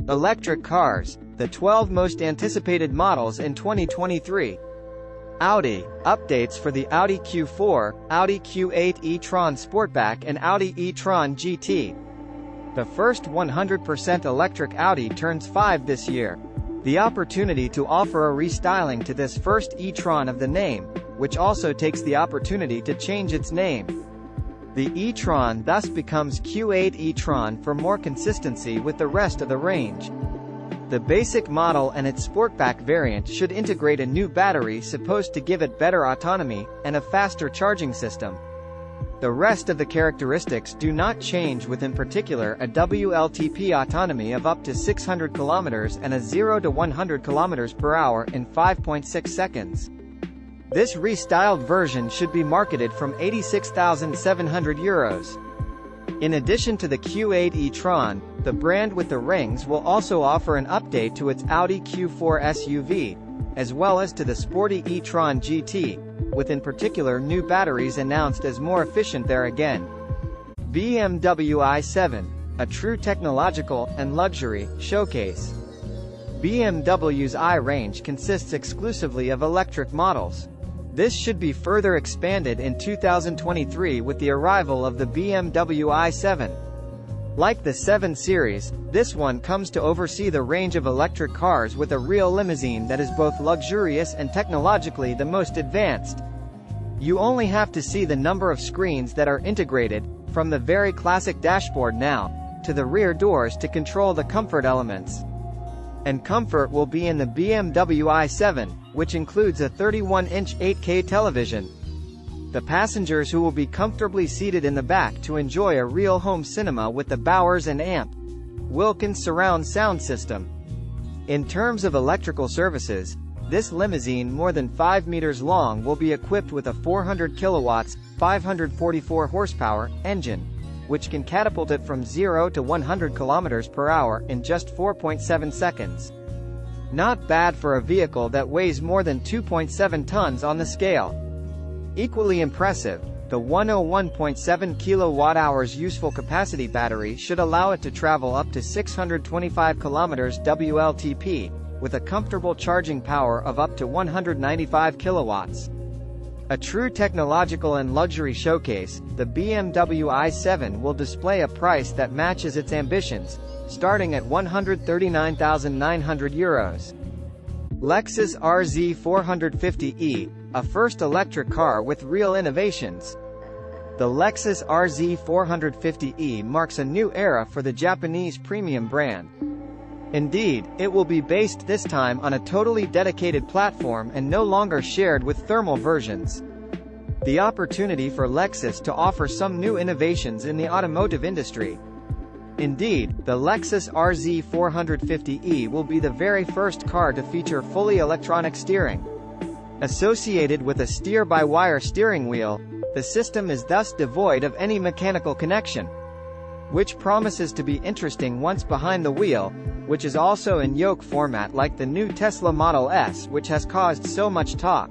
Electric cars, the 12 most anticipated models in 2023. Audi, updates for the Audi Q4, Audi Q8 E-TRON Sportback and Audi E-TRON GT. The first 100% electric Audi turns 5 this year. The opportunity to offer a restyling to this first E-TRON of the name, which also takes the opportunity to change its name. The E-TRON thus becomes Q8 E-TRON for more consistency with the rest of the range. The basic model and its Sportback variant should integrate a new battery supposed to give it better autonomy, and a faster charging system. The rest of the characteristics do not change, with in particular a WLTP autonomy of up to 600 km and a 0 to 100 km per hour in 5.6 seconds. This restyled version should be marketed from €86,700. In addition to the Q8 E-TRON, the brand with the rings will also offer an update to its Audi Q4 SUV, as well as to the sporty E-TRON GT, with in particular new batteries announced as more efficient there again. BMW i7, a true technological and luxury showcase. BMW's i-range consists exclusively of electric models. This should be further expanded in 2023 with the arrival of the BMW i7. Like the 7 Series, this one comes to oversee the range of electric cars with a real limousine that is both luxurious and technologically the most advanced. You only have to see the number of screens that are integrated, from the very classic dashboard now, to the rear doors to control the comfort elements. And comfort will be in the BMW i7, which includes a 31-inch 8K television. The passengers who will be comfortably seated in the back to enjoy a real home cinema with the Bowers & Amp Wilkins surround sound system. In terms of electrical services, this limousine, more than 5 meters long, will be equipped with a 400 kilowatts, 544 horsepower engine, which can catapult it from 0 to 100 kilometers per hour in just 4.7 seconds. Not bad for a vehicle that weighs more than 2.7 tons on the scale. Equally impressive, the 101.7 kilowatt-hours useful capacity battery should allow it to travel up to 625 kilometers WLTP, with a comfortable charging power of up to 195 kilowatts. A true technological and luxury showcase, the BMW i7 will display a price that matches its ambitions, starting at €139,900. LEXUS RZ450e, a first electric car with real innovations. The LEXUS RZ450e marks a new era for the Japanese premium brand. Indeed, it will be based this time on a totally dedicated platform and no longer shared with thermal versions. The opportunity for LEXUS to offer some new innovations in the automotive industry. Indeed, the LEXUS RZ450e will be the very first car to feature fully electronic steering. Associated with a steer-by-wire steering wheel, the system is thus devoid of any mechanical connection, which promises to be interesting once behind the wheel, which is also in yoke format like the new Tesla Model S, which has caused so much talk.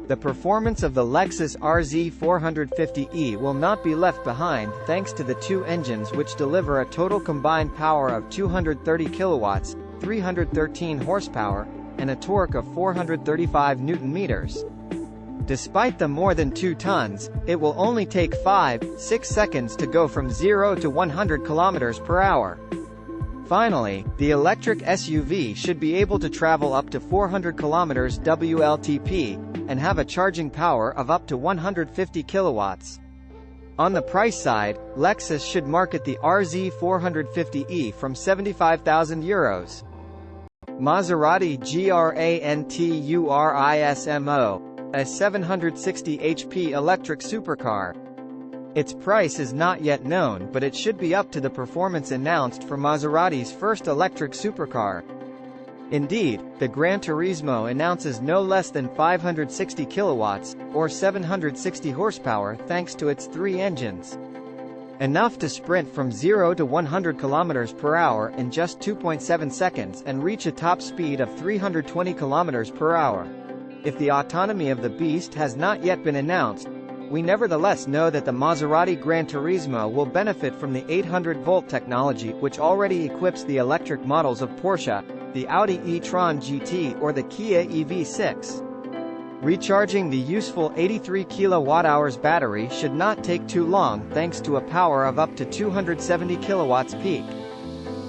The performance of the LEXUS RZ450e will not be left behind thanks to the two engines which deliver a total combined power of 230 kilowatts, 313 horsepower, and a torque of 435 Newton-meters. Despite the more than 2 tons, it will only take 5-6 seconds to go from 0 to 100 kilometers per hour. Finally, the electric SUV should be able to travel up to 400 kilometers WLTP, and have a charging power of up to 150 kilowatts. On the price side, LEXUS should market the RZ450e from €75,000. Maserati GRANTURISMO, a 760 HP electric supercar. Its price is not yet known, but it should be up to the performance announced for Maserati's first electric supercar. Indeed, the GRANTURISMO announces no less than 560 kilowatts, or 760 horsepower thanks to its 3 engines. Enough to sprint from 0 to 100 km per hour in just 2.7 seconds and reach a top speed of 320 km per hour. If the autonomy of the beast has not yet been announced, we nevertheless know that the Maserati GRANTURISMO will benefit from the 800-volt technology which already equips the electric models of Porsche, the Audi e-tron GT or the Kia EV6. Recharging the useful 83 kWh battery should not take too long thanks to a power of up to 270 kilowatts peak.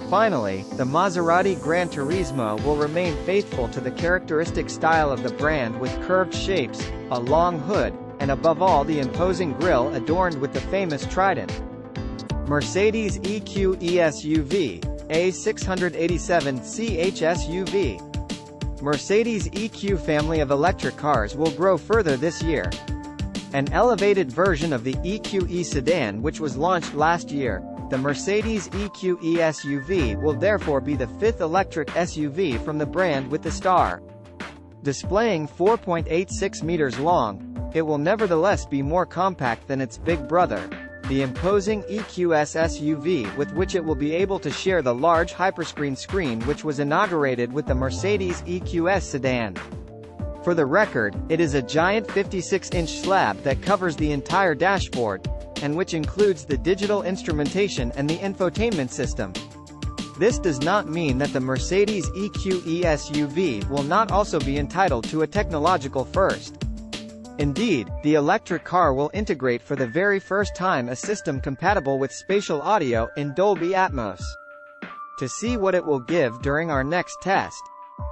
Finally, the Maserati GRANTURISMO will remain faithful to the characteristic style of the brand with curved shapes, a long hood, and above all the imposing grille adorned with the famous trident. Mercedes EQE SUV, A687 CH SUV. Mercedes EQ family of electric cars will grow further this year. An elevated version of the EQE sedan which was launched last year, the Mercedes EQE SUV will therefore be the fifth electric SUV from the brand with the star. Displaying 4.86 meters long, it will nevertheless be more compact than its big brother, the imposing EQS SUV, with which it will be able to share the large hyperscreen screen which was inaugurated with the Mercedes EQS sedan. For the record, it is a giant 56-inch slab that covers the entire dashboard, and which includes the digital instrumentation and the infotainment system. This does not mean that the Mercedes EQE SUV will not also be entitled to a technological first. Indeed, the electric car will integrate for the very first time a system compatible with spatial audio in Dolby Atmos. To see what it will give during our next test.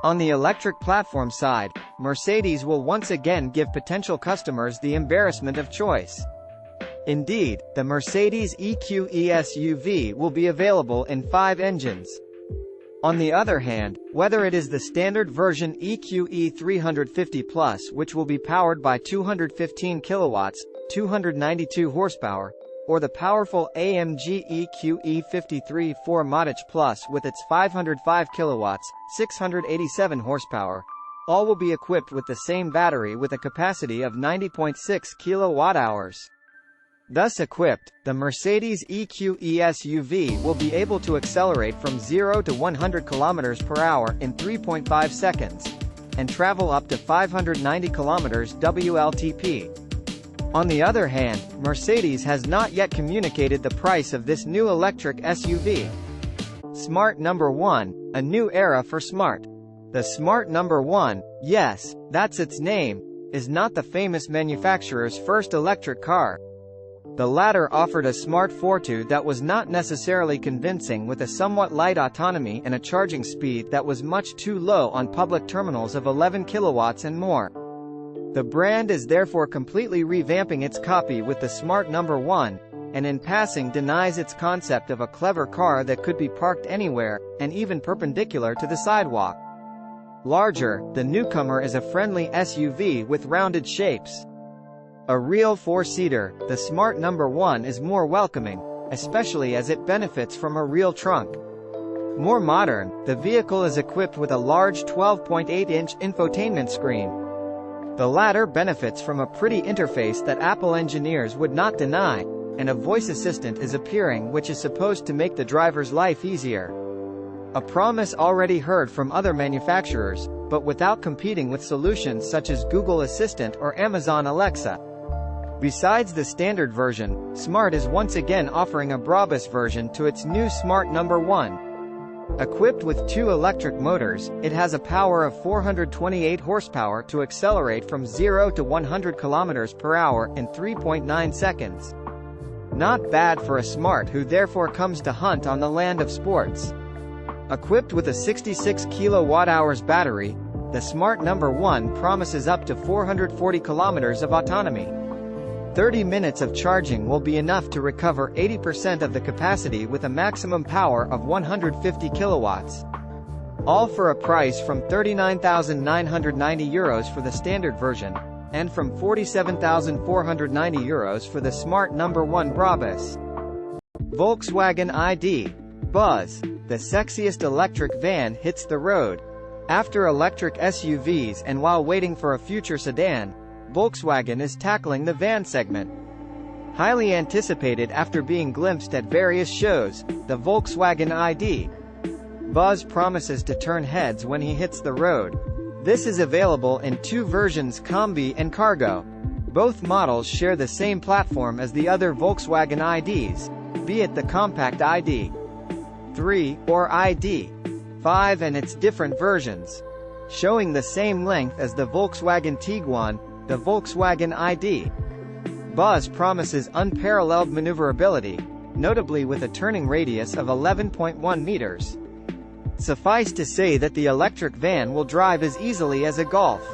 On the electric platform side, Mercedes will once again give potential customers the embarrassment of choice. Indeed, the Mercedes EQE SUV will be available in 5 engines. On the other hand, whether it is the standard version EQE 350 Plus which will be powered by 215 kilowatts, 292 horsepower, or the powerful AMG EQE 53 4 Modic Plus with its 505 kilowatts, 687 horsepower, all will be equipped with the same battery with a capacity of 90.6 kilowatt-hours. Thus equipped, the Mercedes EQE SUV will be able to accelerate from 0 to 100 km per hour in 3.5 seconds, and travel up to 590 km WLTP. On the other hand, Mercedes has not yet communicated the price of this new electric SUV. Smart number 1, a new era for Smart. The Smart number 1, yes, that's its name, is not the famous manufacturer's first electric car. The latter offered a smart fortwo that was not necessarily convincing, with a somewhat light autonomy and a charging speed that was much too low on public terminals of 11 kilowatts and more. The brand is therefore completely revamping its copy with the Smart number 1, and in passing denies its concept of a clever car that could be parked anywhere, and even perpendicular to the sidewalk. Larger, the newcomer is a friendly SUV with rounded shapes. A real 4-seater, the Smart number 1 is more welcoming, especially as it benefits from a real trunk. More modern, the vehicle is equipped with a large 12.8-inch infotainment screen. The latter benefits from a pretty interface that Apple engineers would not deny, and a voice assistant is appearing which is supposed to make the driver's life easier. A promise already heard from other manufacturers, but without competing with solutions such as Google Assistant or Amazon Alexa. Besides the standard version, Smart is once again offering a Brabus version to its new Smart number 1. Equipped with 2 electric motors, it has a power of 428 horsepower to accelerate from 0 to 100 km per hour in 3.9 seconds. Not bad for a Smart who therefore comes to hunt on the land of sports. Equipped with a 66 kWh battery, the Smart number 1 promises up to 440 km of autonomy. 30 minutes of charging will be enough to recover 80% of the capacity with a maximum power of 150 kilowatts. All for a price from €39,990 for the standard version, and from €47,490 for the Smart number 1 Brabus. Volkswagen ID. Buzz. The sexiest electric van hits the road. After electric SUVs and while waiting for a future sedan, Volkswagen is tackling the van segment. Highly anticipated after being glimpsed at various shows, the Volkswagen ID. Buzz promises to turn heads when he hits the road. This is available in 2 versions, Combi and Cargo. Both models share the same platform as the other Volkswagen IDs, be it the compact ID.3 or ID.5 and its different versions. Showing the same length as the Volkswagen Tiguan, the Volkswagen ID. Buzz promises unparalleled maneuverability, notably with a turning radius of 11.1 meters. Suffice to say that the electric van will drive as easily as a Golf.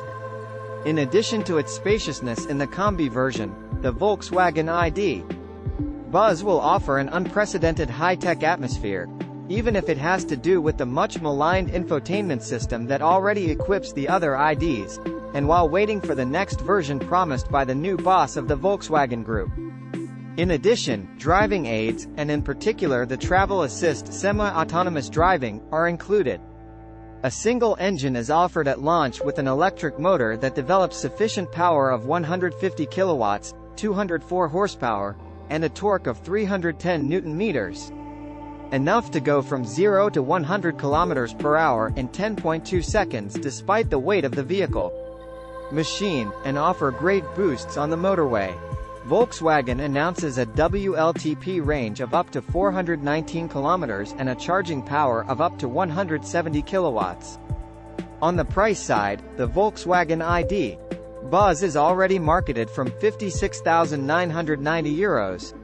In addition to its spaciousness in the Combi version, the Volkswagen ID. Buzz will offer an unprecedented high-tech atmosphere, even if it has to do with the much-maligned infotainment system that already equips the other IDs, and while waiting for the next version promised by the new boss of the Volkswagen Group. In addition, driving aids, and in particular the travel assist semi-autonomous driving, are included. A single engine is offered at launch with an electric motor that develops sufficient power of 150 kilowatts, 204 horsepower, and a torque of 310 Newton-meters. Enough to go from 0 to 100 kilometers per hour in 10.2 seconds despite the weight of the vehicle. Machine, and offer great boosts on the motorway. Volkswagen announces a WLTP range of up to 419 kilometers and a charging power of up to 170 kilowatts. On the price side, the Volkswagen ID. Buzz is already marketed from €56,990.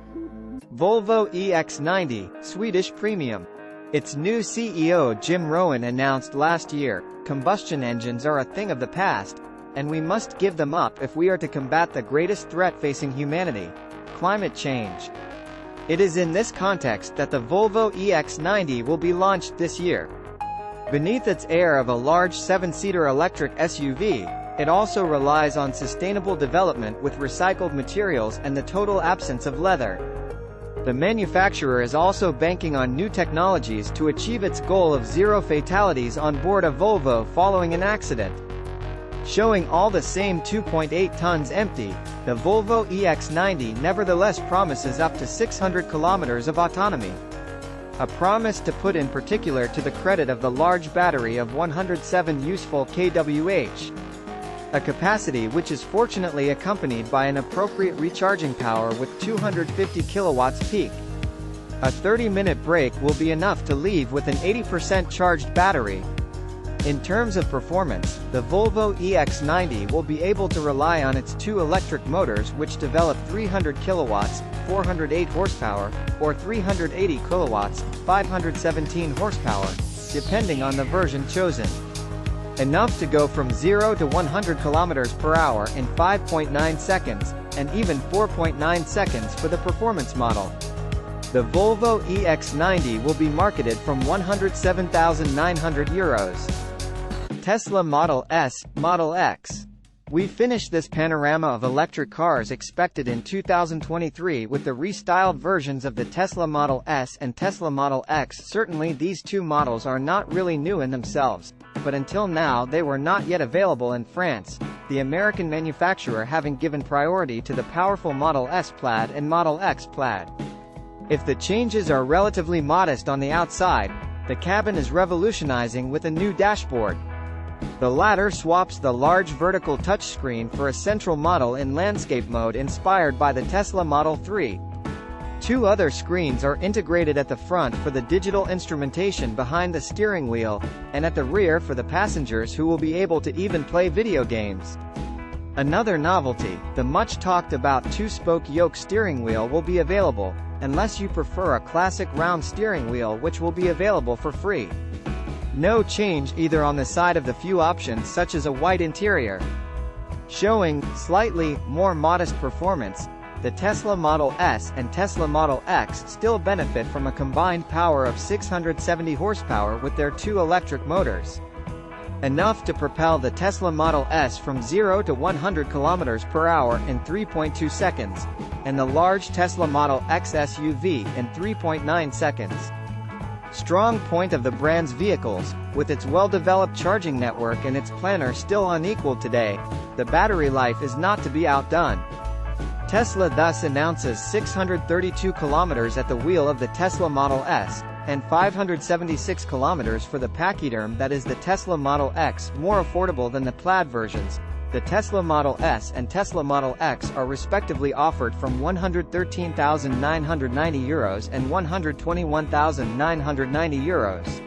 Volvo EX90, Swedish Premium. Its new CEO Jim Rowan announced last year, combustion engines are a thing of the past, and we must give them up if we are to combat the greatest threat facing humanity: climate change. It is in this context that the Volvo EX90 will be launched this year. Beneath its air of a large 7-seater electric SUV, it also relies on sustainable development with recycled materials and the total absence of leather. The manufacturer is also banking on new technologies to achieve its goal of zero fatalities on board a Volvo following an accident. Showing all the same 2.8 tons empty, the Volvo EX90 nevertheless promises up to 600 kilometers of autonomy. A promise to put in particular to the credit of the large battery of 107 useful kWh. A capacity which is fortunately accompanied by an appropriate recharging power with 250 kilowatts peak. A 30-minute break will be enough to leave with an 80% charged battery. In terms of performance, the Volvo EX90 will be able to rely on its two electric motors which develop 300 kilowatts, 408 horsepower, or 380 kilowatts, 517 horsepower, depending on the version chosen. Enough to go from 0 to 100 kilometers per hour in 5.9 seconds, and even 4.9 seconds for the performance model. The Volvo EX90 will be marketed from €107,900. Tesla Model S, Model X. We finish this panorama of electric cars expected in 2023 with the restyled versions of the Tesla Model S and Tesla Model X. Certainly these two models are not really new in themselves, but until now they were not yet available in France, the American manufacturer having given priority to the powerful Model S Plaid and Model X Plaid. If the changes are relatively modest on the outside, the cabin is revolutionizing with a new dashboard. The latter swaps the large vertical touchscreen for a central model in landscape mode inspired by the Tesla Model 3. Two other screens are integrated at the front for the digital instrumentation behind the steering wheel, and at the rear for the passengers who will be able to even play video games. Another novelty, the much-talked-about two-spoke yoke steering wheel will be available, unless you prefer a classic round steering wheel which will be available for free. No change either on the side of the few options such as a white interior. Showing slightly more modest performance, the Tesla Model S and Tesla Model X still benefit from a combined power of 670 horsepower with their two electric motors. Enough to propel the Tesla Model S from 0 to 100 km per hour in 3.2 seconds, and the large Tesla Model X SUV in 3.9 seconds. Strong point of the brand's vehicles, with its well-developed charging network and its planner still unequaled today, the battery life is not to be outdone. Tesla thus announces 632 kilometers at the wheel of the Tesla Model S, and 576 kilometers for the pachyderm that is the Tesla Model X, more affordable than the Plaid versions, The Tesla Model S and Tesla Model X are respectively offered from €113,990 and €121,990.